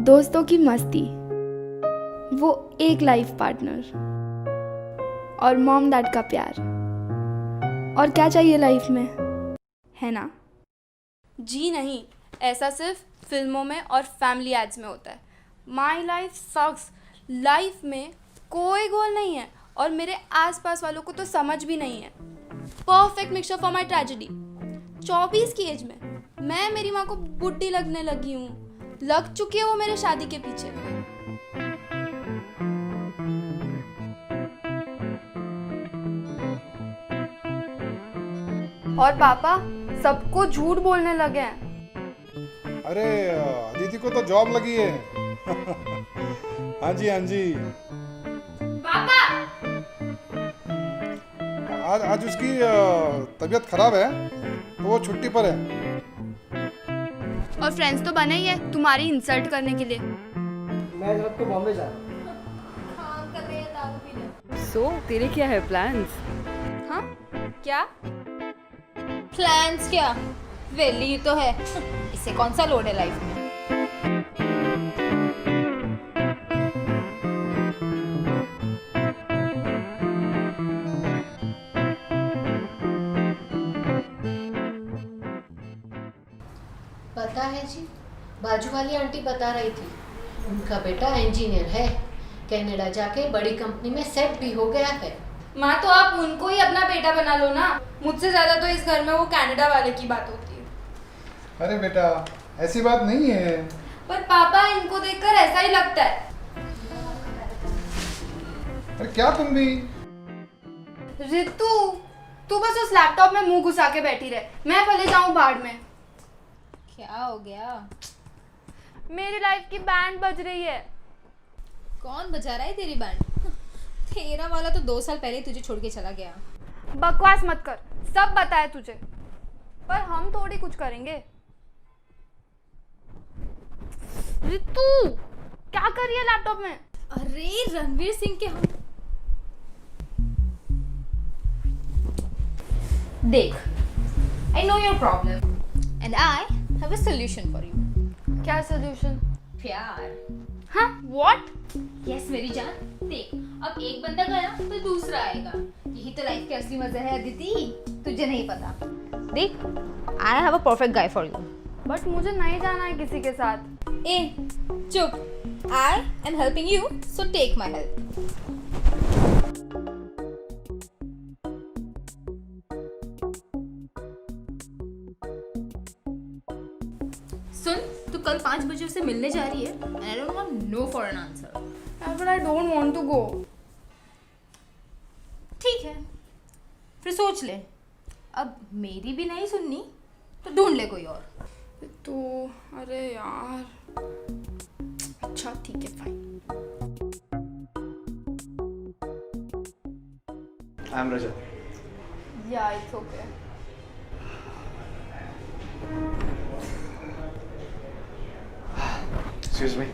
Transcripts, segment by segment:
दोस्तों की मस्ती, वो एक लाइफ पार्टनर और मॉम डैड का प्यार। और क्या चाहिए लाइफ में, है ना? जी नहीं, ऐसा सिर्फ फिल्मों में और फैमिली एड्स में होता है। My life sucks. लाइफ में कोई गोल नहीं है और मेरे आसपास वालों को तो समझ भी नहीं है। Perfect mixture for my tragedy. 24 की एज में मैं मेरी माँ को बुढ़ी लगने लगी हूँ। लग चुकी है वो मेरे शादी के पीछे। और पापा सबको झूठ बोलने लगे हैं। अरे अदिति को तो जॉब लगी है। हाँ जी हाँ जी। पापा आज उसकी तबीयत खराब है तो वो छुट्टी पर है। और फ्रेंड्स तो बने ही है तुम्हारी इंसल्ट करने के लिए। मैं रात को बॉम्बे जा रहा हूँ। सो तेरे क्या है प्लान्स? हाँ क्या? प्लान्स क्या, वेली ही तो है। इससे कौन सा लोड है लाइफ में। पता है जी, बाजू वाली आंटी बता रही थी उनका बेटा इंजीनियर है, कनाडा जाके बड़ी कंपनी में सेट भी हो गया है। माँ तो आप उनको ही अपना बेटा बना लो ना। मुझसे ज्यादा तो इस घर में वो कनाडा वाले की बात होती है। अरे बेटा ऐसी बात नहीं है। पर पापा इनको देखकर ऐसा ही लगता है। अरे क्या तुम भी? रितु तू बस उस लैपटॉप में मुंह घुसा के बैठी रहे, मैं भले जाऊं बाढ़ में। क्या हो गया? मेरी लाइफ की बैंड बज रही है। कौन बजा रहा है तेरी बैंड? तेरा वाला तो 2 साल पहले ही तुझे छोड़ के चला गया। बकवास मत कर, सब बताया तुझे, पर हम थोड़ी कुछ करेंगे। रितु क्या कर रही है लैपटॉप में? अरे रणवीर सिंह के हम देख, I know your problem and I have a solution for you. क्या सोल्यूशन? प्यार। हाँ व्हाट? यस मेरी जान, देख अब एक बंदा गया तो दूसरा आएगा। यही तो लाइफ के असली मजा है अदिति, तुझे नहीं पता। देख, I have a perfect guy for you. But मुझे नहीं जाना है किसी के साथ। ए चुप, I am helping you so take my help. सुन, तू कल 5 बजे उसे मिलने जा रही है and I don't want no for an answer. But I don't want to go. ठीक है, फिर सोच ले। अब मेरी भी नहीं सुननी तो ढूंढ ले कोई और। तो अरे यार, अच्छा ठीक है fine. I'm Rajat. Yeah, it's okay. Excuse me.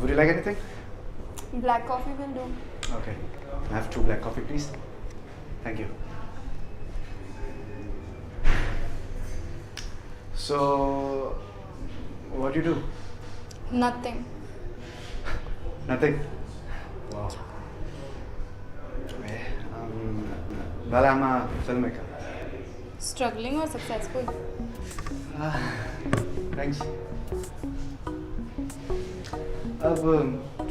Would you like anything? Black coffee will do. Okay. I have 2 black coffee, please. Thank you. So, what do you do? Nothing. Nothing. Wow. Okay. Well, I'm a filmmaker. Struggling or successful? Thanks. अब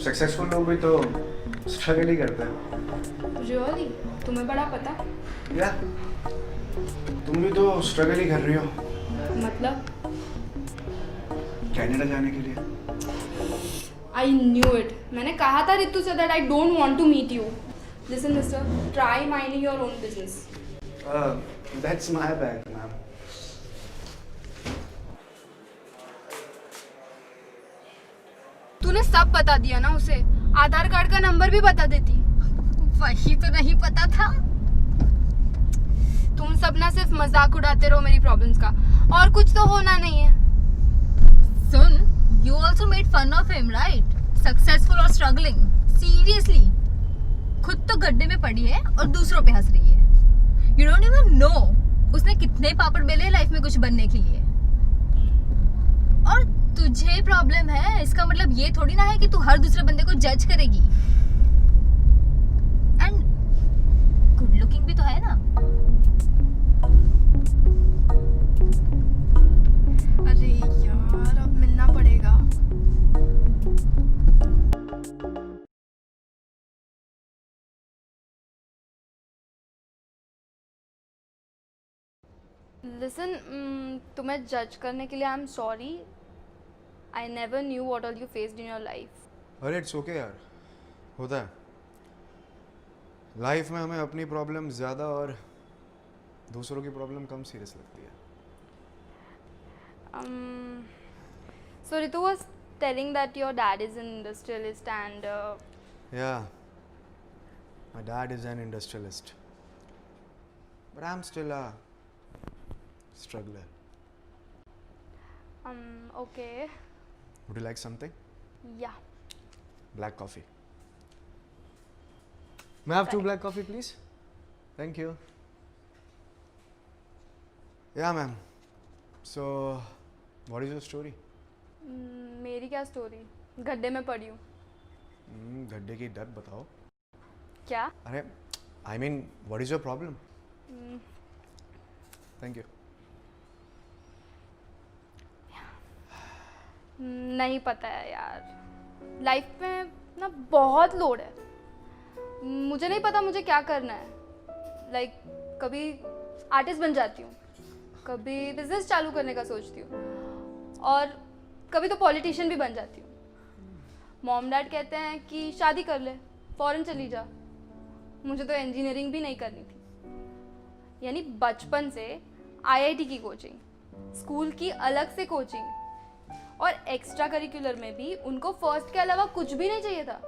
successful लोग भी तो struggle ही करते हैं। Really? तुम्हें बड़ा पता? या तुम भी तो स्ट्रगल ही कर रही हो मतलब? कनाडा जाने के लिए। I knew it. मैंने कहा था रितु से that I don't want to meet you. Listen, mister, try minding your own business. That's my bad, ma'am. तूने सब बता दिया ना उसे। आधार कार्ड का नंबर भी बता देती। वही तो नहीं पता था। तुम सब ना सिर्फ मजाक उड़ाते रहो मेरी प्रॉब्लम्स का, और कुछ तो होना नहीं है। सुन, you also made fun of him, right? Successful or struggling? Seriously? खुद तो गड्ढे में पड़ी है और दूसरों पे हंस रही है। You don't even know उसने कितने पापड़ बेले लाइफ में कुछ बनने के लिए। ये प्रॉब्लम है, इसका मतलब ये थोड़ी ना है कि तू हर दूसरे बंदे को जज करेगी। एंड गुड लुकिंग भी तो है ना। अरे यार अब मिलना पड़ेगा। लिसन, तुम्हें जज करने के लिए I am sorry. I never knew what all you faced in your life. अरे इट्स ओके यार, होता है। लाइफ में हमें अपनी प्रॉब्लम ज़्यादा और दूसरों की प्रॉब्लम कम सीरियस लगती है। So Ritu was telling that your dad is an industrialist and Yeah, my dad is an industrialist, but I'm still a struggler. okay, Would you like something? yeah. Black coffee. May I have 2 black coffee, please? Thank you. Yeah, ma'am. So, what is your story? मेरी क्या story? गड्ढे में पड़ी हूँ। गड्ढे की डर बताओ। क्या? अरे, I mean, what is your problem? Thank you. नहीं पता है यार। लाइफ में ना बहुत लोड है। मुझे नहीं पता मुझे क्या करना है। लाइक कभी आर्टिस्ट बन जाती हूँ, कभी बिजनेस चालू करने का सोचती हूँ, और कभी तो पॉलिटिशियन भी बन जाती हूँ। मॉम डैड कहते हैं कि शादी कर ले, फॉरेन चली जा। मुझे तो इंजीनियरिंग भी नहीं करनी थी। यानी बचपन से आईआईटी की कोचिंग, स्कूल की अलग से कोचिंग, और एक्स्ट्रा करिकुलर में भी उनको फर्स्ट के अलावा कुछ भी नहीं चाहिए था।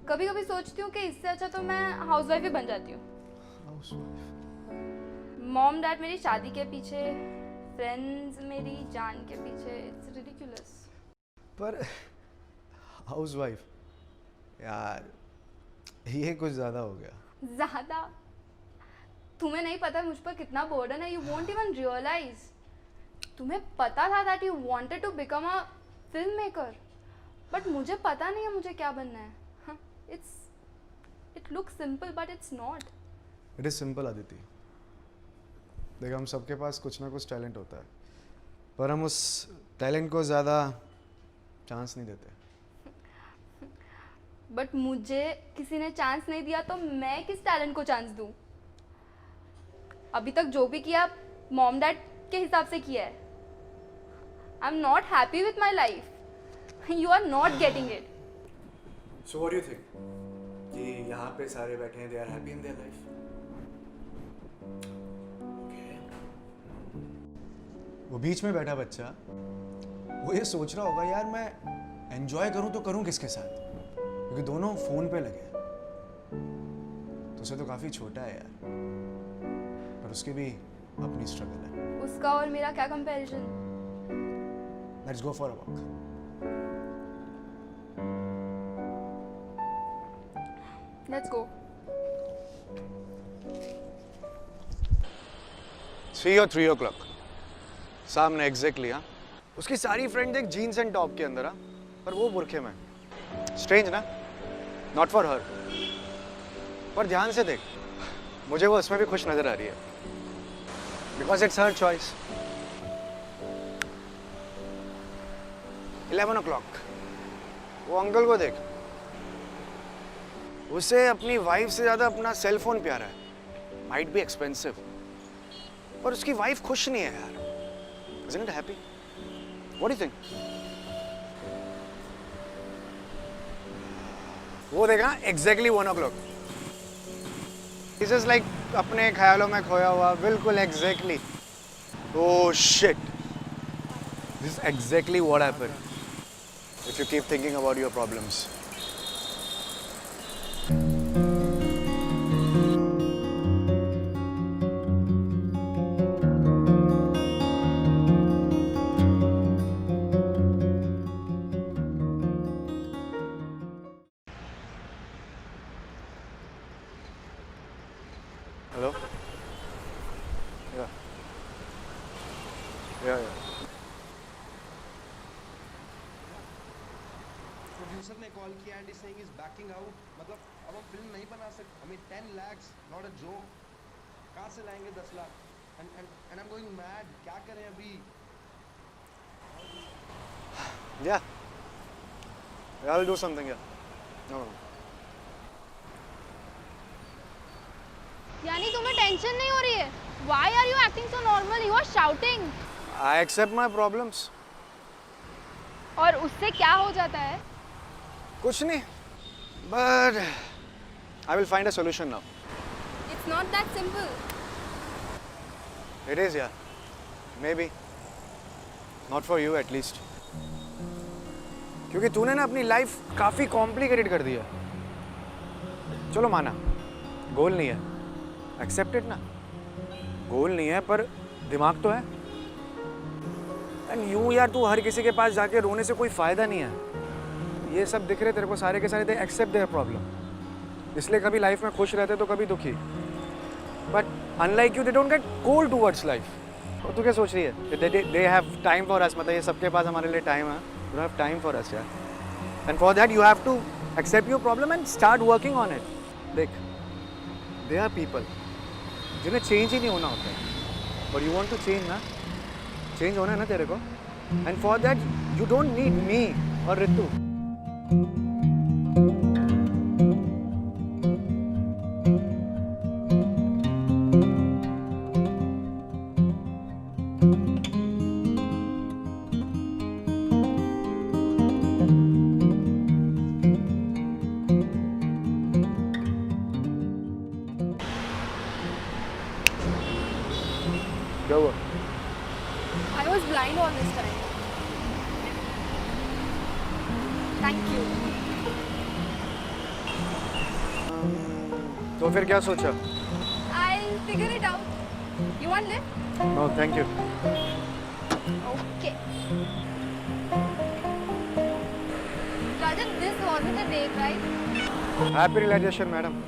कभी कभी सोचती हूँ कि इससे अच्छा तो मैं हाउसवाइफ ही बन जाती हूँ। मॉम डैड मेरी शादी के पीछे, फ्रेंड्स मेरी जान के पीछे। It's ridiculous. पर हाउसवाइफ यार, ये कुछ ज़्यादा हो गया। ज़्यादा? तुम्हें नहीं पता मुझ पर कितना बर्डन है। You won't even realise. तुम्हें पता था that you wanted to become a film maker, but मुझे पता नहीं है मुझे क्या बनना है। It looks simple but it's not. It is simple Aditi. देख, हम सबके पास कुछ ना कुछ टैलेंट होता है, पर हम उस टैलेंट को ज़्यादा चांस नहीं देते। बट मुझे किसी ने चांस नहीं दिया तो मैं किस टैलेंट को चांस दूं? अभी तक जो भी किया मॉम डैड के हिसाब से किया है। I am not happy with my life. You are not getting it. So what do you think कि यहाँ पे सारे बैठे हैं, they are happy in their life? वो बीच में बैठा बच्चा, वो ये सोच रहा होगा यार मैं एंजॉय करूं तो करूं किसके साथ, क्योंकि दोनों फोन पे लगे। तो उसे तो काफी छोटा है यार, पर उसकी भी अपनी स्ट्रगल है। उसका और मेरा क्या comparison? Let's go for a walk. Let's go. 3 or 3 o'clock सामने एग्जैक्टली। हाँ, उसकी सारी फ्रेंड एक जीन्स एंड टॉप के अंदर, हाँ, पर वो बुरखे में। स्ट्रेंज ना? नॉट फॉर हर, पर ध्यान से देख, मुझे वो उसमें भी खुश नजर आ रही है, because it's her choice. 11 o'clock वो अंकल को देख, उसे अपनी वाइफ से ज्यादा अपना सेल फोन प्यारा है। माइट बी एक्सपेंसिव, पर उसकी वाइफ खुश नहीं है यार। Isn't it happy? What do you think? वो देखा exactly 1 o'clock. This is like अपने ख्यालों में खोया हुआ, बिल्कुल exactly. Oh shit! This is exactly what happened. If you keep thinking about your problems. Hello? Yeah. Yeah. Producer ने call किया and is saying is banking out. मतलब अब हम फिल्म नहीं बना सकते। I mean 10 lakhs not a joke. कहाँ से लाएंगे 10 lakh? And I am going mad. क्या करें अभी? Yeah. I'll do something, yeah. No. यानी तुम्हें टेंशन नहीं हो रही है? Why are you acting so normal? You are shouting. I accept my problems. और उससे क्या हो जाता है? कुछ नहीं. But I will find a solution now. It's not that simple. It is, yeah. Maybe. Not for you at least. क्योंकि तूने ना अपनी लाइफ काफ़ी कॉम्प्लिकेटेड कर दिया। चलो माना, गोल नहीं है, एक्सेप्टेड ना, गोल नहीं है पर दिमाग तो है। एंड यूँ यार तू हर किसी के पास जाके रोने से कोई फ़ायदा नहीं है। ये सब दिख रहे तेरे को सारे के सारे, दे एक्सेप्ट देयर प्रॉब्लम। इसलिए कभी लाइफ में खुश रहते तो कभी दुखी। But unlike you, they don't get cold towards life. और तू क्या सोच रही है? They have time for us. मतलब ये सबके पास हमारे लिए टाइम है। You have time for us, yeah. And for that you have to accept your problem and start working on it. देख, there are people जिन्हें change ही नहीं होना होता है, but you want to change ना, change होना है ना तेरे को, and for that you don't need me or Ritu. क्या हुआ? I was blind all this time. Thank you. तो फिर क्या सोचा? I'll figure it out. You want lift? No, thank you. Okay. Rajan, this wasn't a date, right? Happy realization, madam.